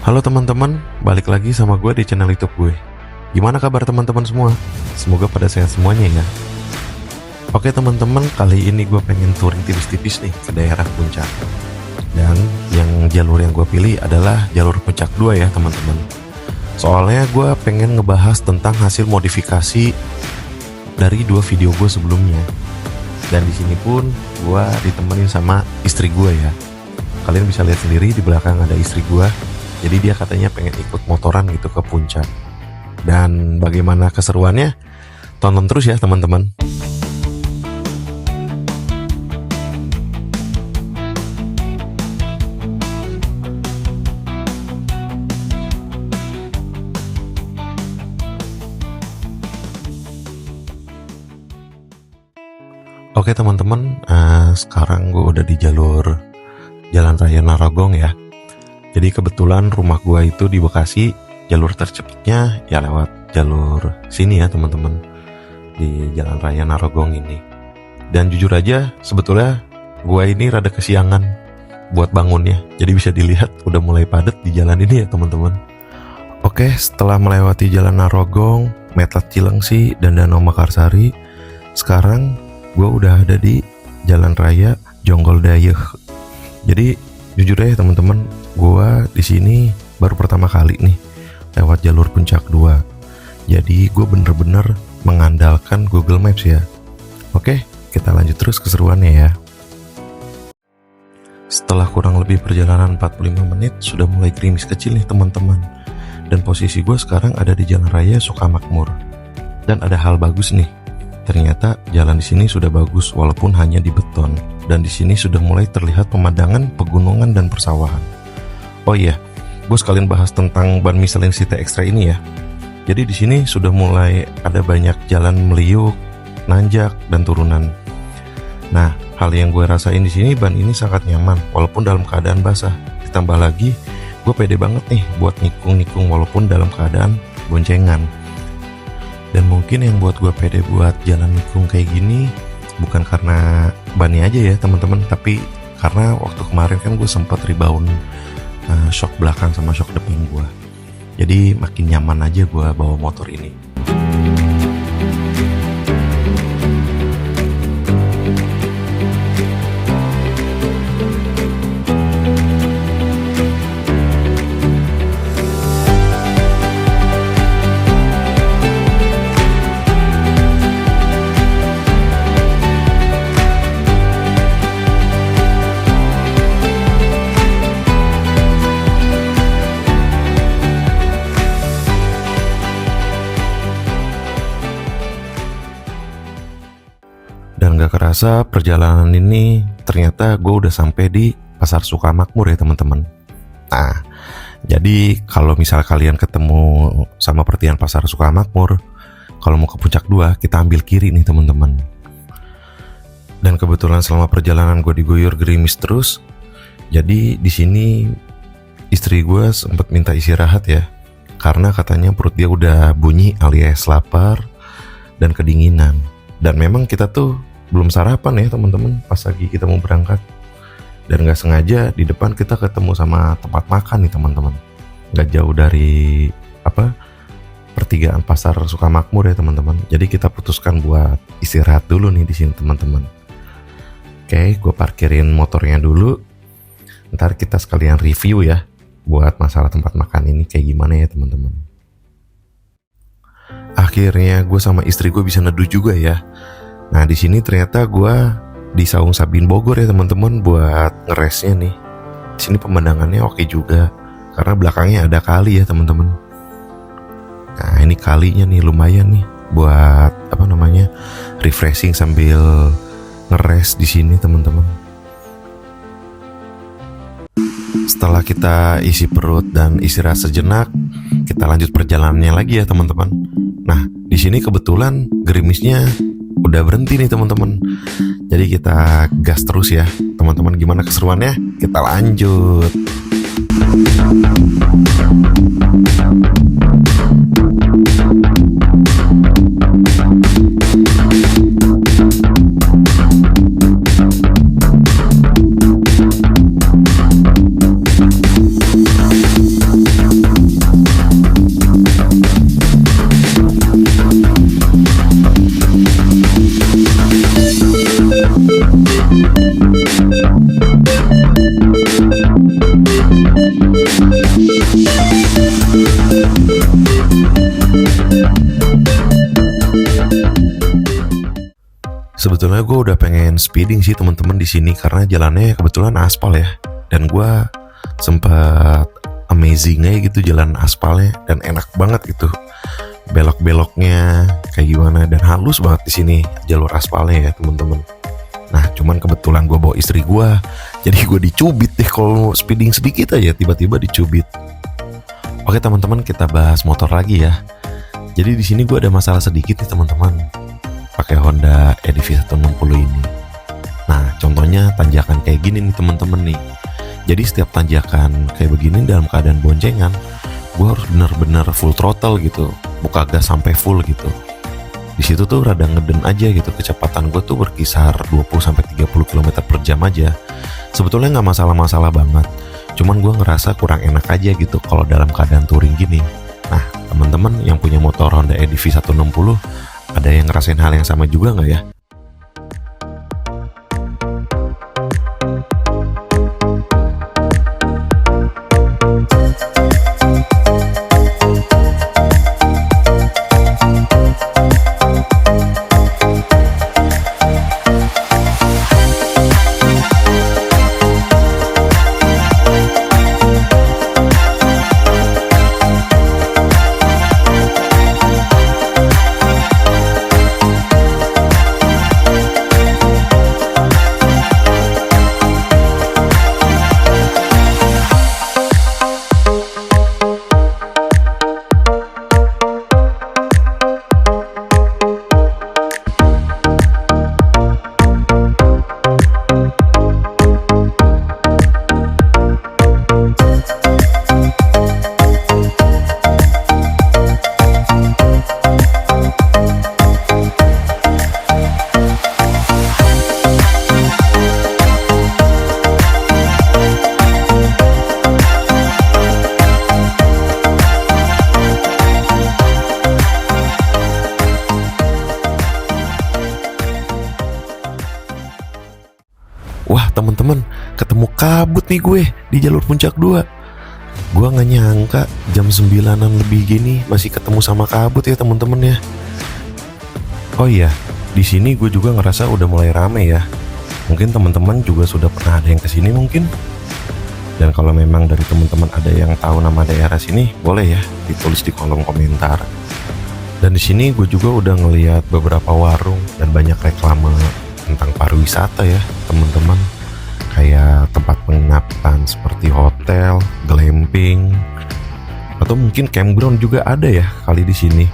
Halo teman-teman, balik lagi sama gue di channel YouTube gue. Gimana kabar teman-teman semua? Semoga pada sehat semuanya ya. Oke teman-teman, kali ini gue pengen touring tipis-tipis nih ke daerah Puncak. Dan yang jalur yang gue pilih adalah jalur Puncak 2 ya teman-teman. Soalnya gue pengen ngebahas tentang hasil modifikasi dari 2 video gue sebelumnya. Dan di sini pun gue ditemenin sama istri gue ya. Kalian bisa lihat sendiri di belakang ada istri gue. Jadi dia katanya pengen ikut motoran gitu ke Puncak. Dan bagaimana keseruannya? Tonton terus ya teman-teman. Oke teman-teman, sekarang gue udah di jalur Jalan Raya Narogong ya. Jadi kebetulan rumah gua itu di Bekasi, jalur tercepatnya ya lewat jalur sini ya teman-teman, di Jalan Raya Narogong ini. Dan jujur aja sebetulnya gua ini rada kesiangan buat bangunnya. Jadi bisa dilihat udah mulai padat di jalan ini ya teman-teman. Oke, setelah melewati Jalan Narogong, Metlat Cilengsi dan Danau Mekarsari, sekarang gua udah ada di Jalan Raya Jonggol Dayeuh. Jadi jujur aja teman-teman, gua di sini baru pertama kali nih lewat jalur Puncak 2. Jadi gue bener-bener mengandalkan Google Maps ya. Oke, kita lanjut terus keseruannya ya. Setelah kurang lebih perjalanan 45 menit, sudah mulai gerimis kecil nih teman-teman. Dan posisi gue sekarang ada di Jalan Raya Sukamakmur. Dan ada hal bagus nih. Ternyata jalan di sini sudah bagus walaupun hanya di beton. Dan di sini sudah mulai terlihat pemandangan pegunungan dan persawahan. Oh iya, gue sekalian bahas tentang ban Michelin CT Extra ini ya. Jadi di sini sudah mulai ada banyak jalan meliuk, nanjak, dan turunan. Nah, hal yang gue rasain di sini, ban ini sangat nyaman walaupun dalam keadaan basah. Ditambah lagi, gue pede banget nih buat nikung-nikung walaupun dalam keadaan boncengan. Dan mungkin yang buat gue pede buat jalan nikung kayak gini bukan karena bannya aja ya teman-teman, tapi karena waktu kemarin kan gue sempat rebound shock belakang sama shock depan gue. Jadi makin nyaman aja gue bawa motor ini. Dan gak kerasa perjalanan ini ternyata gue udah sampai di Pasar Sukamakmur ya teman-teman. Nah, jadi kalau misal kalian ketemu sama pertigaan Pasar Sukamakmur, kalau mau ke Puncak 2 kita ambil kiri nih teman-teman. Dan kebetulan selama perjalanan gue diguyur gerimis terus. Jadi di sini istri gue sempat minta istirahat ya, karena katanya perut dia udah bunyi alias lapar dan kedinginan. Dan memang kita tuh belum sarapan ya teman-teman pas lagi kita mau berangkat. Dan gak sengaja di depan kita ketemu sama tempat makan nih teman-teman. Gak jauh dari pertigaan Pasar Sukamakmur ya teman-teman. Jadi kita putuskan buat istirahat dulu nih di sini teman-teman. Oke, gue parkirin motornya dulu. Ntar kita sekalian review ya buat masalah tempat makan ini kayak gimana ya teman-teman. Akhirnya gue sama istri gue bisa neduh juga ya. Nah di sini ternyata gue di Saung Sabin Bogor ya teman-teman buat ngeresnya nih. Di sini pemandangannya oke juga karena belakangnya ada kali ya teman-teman. Nah ini kalinya nih lumayan nih buat refreshing sambil ngeres di sini teman-teman. Setelah kita isi perut dan istirahat sejenak, kita lanjut perjalanannya lagi ya teman-teman. Nah, di sini kebetulan gerimisnya udah berhenti nih teman-teman. Jadi kita gas terus ya. Teman-teman gimana keseruannya? Kita lanjut. Sebetulnya gue udah pengen speeding sih teman-teman di sini karena jalannya kebetulan aspal ya. Dan gue sempat amazing aja gitu jalan aspalnya dan enak banget gitu. Belok-beloknya kayak gimana dan halus banget di sini jalur aspalnya ya teman-teman. Nah cuman kebetulan gue bawa istri gue, jadi gue dicubit deh kalau speeding sedikit aja tiba-tiba dicubit. Oke teman-teman, kita bahas motor lagi ya. Jadi di sini gue ada masalah sedikit nih teman-teman, pakai Honda EDV 160 ini. Nah contohnya tanjakan kayak gini nih teman-teman nih. Jadi setiap tanjakan kayak begini dalam keadaan boncengan, gue harus benar-benar full throttle gitu, buka gas sampai full gitu. Di situ tuh rada ngeden aja gitu, kecepatan gue tuh berkisar 20-30 km per jam aja. Sebetulnya nggak masalah-masalah banget, cuman gue ngerasa kurang enak aja gitu kalau dalam keadaan touring gini. Nah teman-teman yang punya motor Honda EDV 160, ada yang ngerasain hal yang sama juga nggak ya? Wah teman-teman, ketemu kabut nih gue di jalur puncak 2. Gue gak nyangka jam 9-an lebih gini masih ketemu sama kabut ya teman-teman ya. Oh iya, di sini gue juga ngerasa udah mulai rame ya. Mungkin teman-teman juga sudah pernah ada yang kesini mungkin. Dan kalau memang dari teman-teman ada yang tahu nama daerah sini, boleh ya ditulis di kolom komentar. Dan di sini gue juga udah ngelihat beberapa warung dan banyak reklame tentang pariwisata ya teman-teman, kayak tempat penginapan seperti hotel, glamping, atau mungkin campground juga ada ya kali di sini.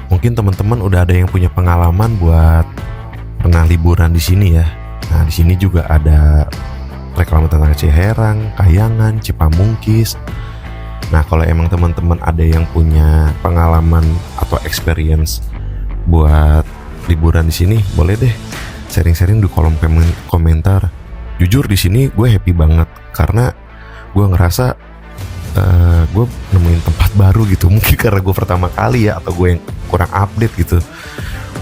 Mungkin teman-teman udah ada yang punya pengalaman buat pernah liburan di sini ya. Nah di sini juga ada reklame tentang Ciherang, Kayangan, Cipamungkis. Nah kalau emang teman-teman ada yang punya pengalaman atau experience buat liburan di sini, boleh deh sharing-sharing di kolom komentar. Jujur di sini gue happy banget karena gue ngerasa gue nemuin tempat baru gitu. Mungkin karena gue pertama kali ya, atau gue yang kurang update gitu.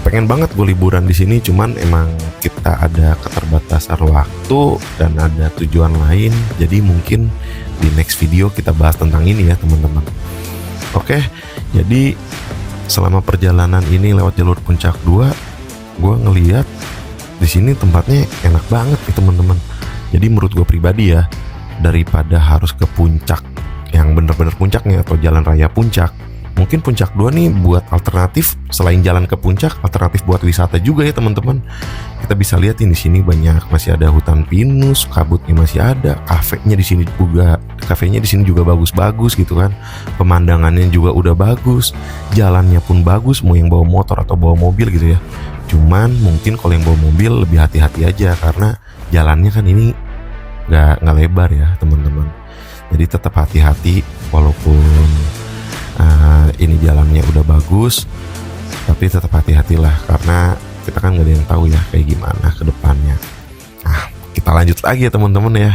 Pengen banget gue liburan di sini, cuman emang kita ada keterbatasan waktu dan ada tujuan lain. Jadi mungkin di next video kita bahas tentang ini ya teman-teman. Oke, jadi selama perjalanan ini lewat jalur puncak 2, gue ngeliat di sini tempatnya enak banget nih teman-teman. Jadi menurut gue pribadi ya, daripada harus ke puncak yang bener-bener puncaknya atau jalan raya puncak, mungkin puncak 2 nih buat alternatif selain jalan ke puncak, alternatif buat wisata juga ya teman-teman. Kita bisa lihat di sini banyak, masih ada hutan pinus, kabutnya masih ada, kafenya di sini juga, kafenya di sini juga bagus-bagus gitu kan. Pemandangannya juga udah bagus, jalannya pun bagus, mau yang bawa motor atau bawa mobil gitu ya. Cuman mungkin kalau yang bawa mobil lebih hati-hati aja karena jalannya kan ini nggak lebar ya teman-teman. Jadi tetap hati-hati walaupun ini jalannya udah bagus, tapi tetap hati-hatilah karena kita kan nggak ada yang tahu ya kayak gimana ke depannya. Nah kita lanjut lagi ya teman-teman ya.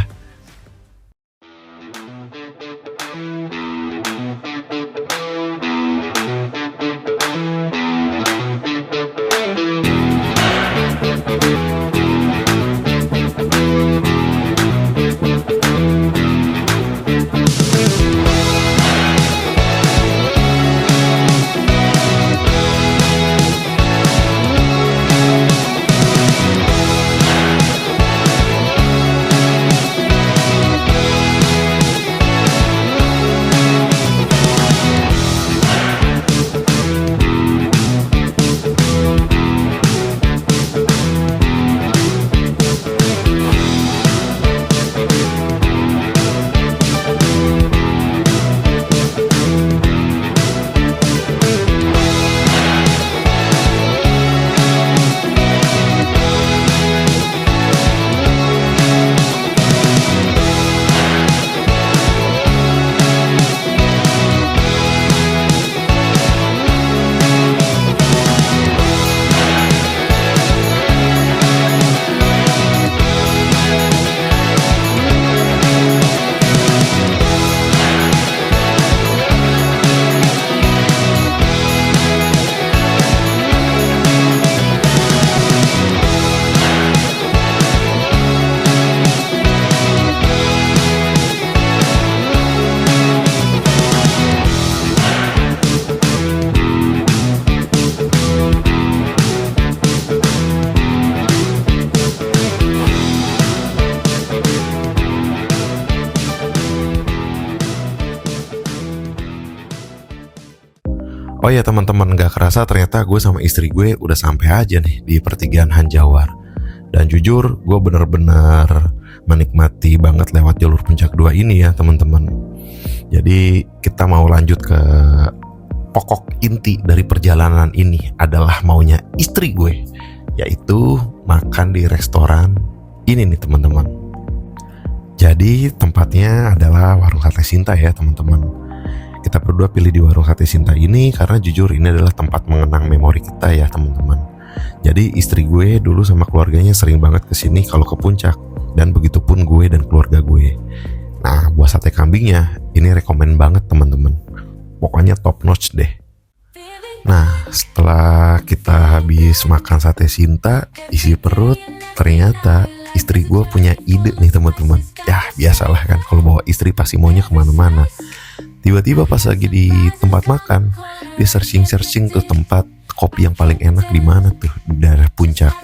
Oh ya teman-teman, gak kerasa ternyata gue sama istri gue udah sampai aja nih di pertigaan Hanjawar. Dan jujur gue bener-bener menikmati banget lewat jalur puncak 2 ini ya teman-teman. Jadi kita mau lanjut ke pokok inti dari perjalanan ini adalah maunya istri gue, yaitu makan di restoran ini nih teman-teman. Jadi tempatnya adalah Warung Sate Sinta ya teman-teman. Kita berdua pilih di Warung Sate Sinta ini karena jujur ini adalah tempat mengenang memori kita ya teman-teman. Jadi istri gue dulu sama keluarganya sering banget kesini kalau ke puncak, dan begitupun gue dan keluarga gue. Nah, buat sate kambingnya ini rekomen banget teman-teman. Pokoknya top notch deh. Nah, setelah kita habis makan sate Sinta, isi perut, ternyata istri gue punya ide nih teman-teman. Ya biasalah kan, kalau bawa istri pasti maunya kemana-mana. Tiba-tiba pas lagi di tempat makan, dia searching tuh tempat kopi yang paling enak di mana tuh, di daerah puncak.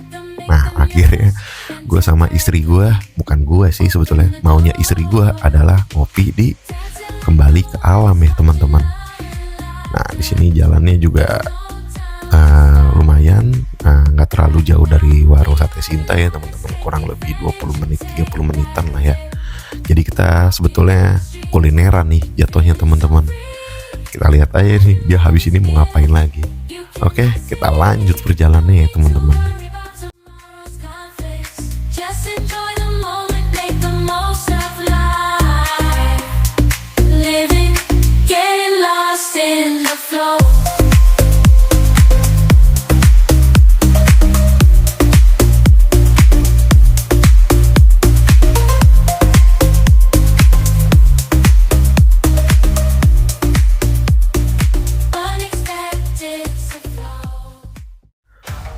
Nah akhirnya gue sama istri gue, bukan gue sih sebetulnya, maunya istri gue adalah ngopi di Kembali ke Alam ya teman-teman. Nah di sini jalannya juga lumayan, nggak terlalu jauh dari Warung Sate Sinta ya teman-teman, kurang lebih 20 menit 30 menitan lah ya. Jadi kita sebetulnya kulineran nih jatuhnya teman-teman. Kita lihat aja nih dia habis ini mau ngapain lagi. Oke, kita lanjut perjalanannya ya teman-teman.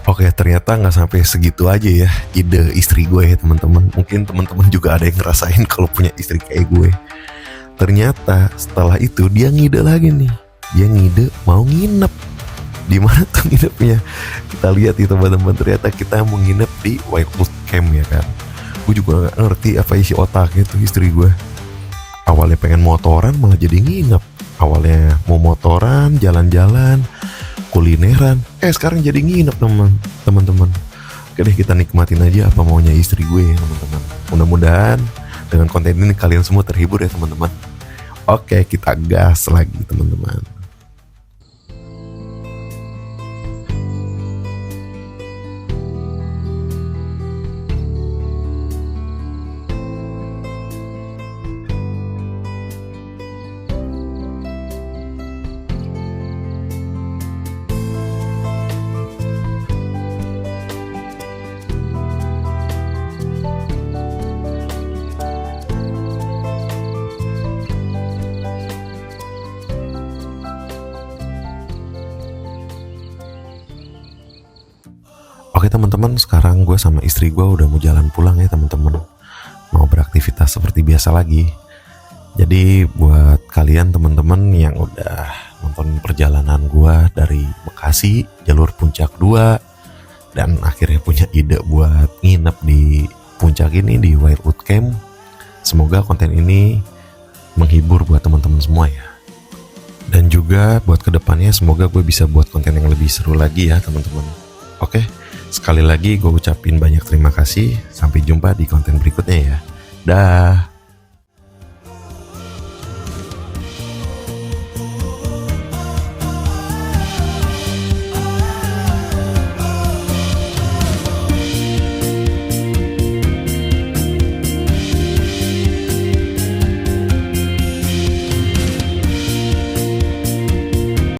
Oke, ternyata nggak sampai segitu aja ya ide istri gue ya teman-teman. Mungkin teman-teman juga ada yang ngerasain kalau punya istri kayak gue. Ternyata setelah itu dia ngide lagi nih. Dia ngide mau nginep. Di mana tuh nginepnya? Kita lihat ya teman-teman. Ternyata kita mau nginep di Wildwood Camp ya kan. Gue juga nggak ngerti apa isi otaknya tuh istri gue. Awalnya pengen motoran malah jadi nginep. Awalnya mau motoran, jalan-jalan, kulineran, sekarang jadi nginep teman-teman. Oke deh, kita nikmatin aja apa maunya istri gue ya teman-teman. Mudah-mudahan dengan konten ini kalian semua terhibur ya teman-teman. Oke, kita gas lagi teman-teman. Oke teman-teman, sekarang gue sama istri gue udah mau jalan pulang ya teman-teman. Mau beraktivitas seperti biasa lagi. Jadi buat kalian teman-teman yang udah nonton perjalanan gue dari Bekasi, jalur puncak 2, dan akhirnya punya ide buat nginep di puncak ini di Wildwood Camp, semoga konten ini menghibur buat teman-teman semua ya. Dan juga buat kedepannya semoga gue bisa buat konten yang lebih seru lagi ya teman-teman. Oke, sekali lagi gue ucapin banyak terima kasih. Sampai jumpa di konten berikutnya ya. Dah.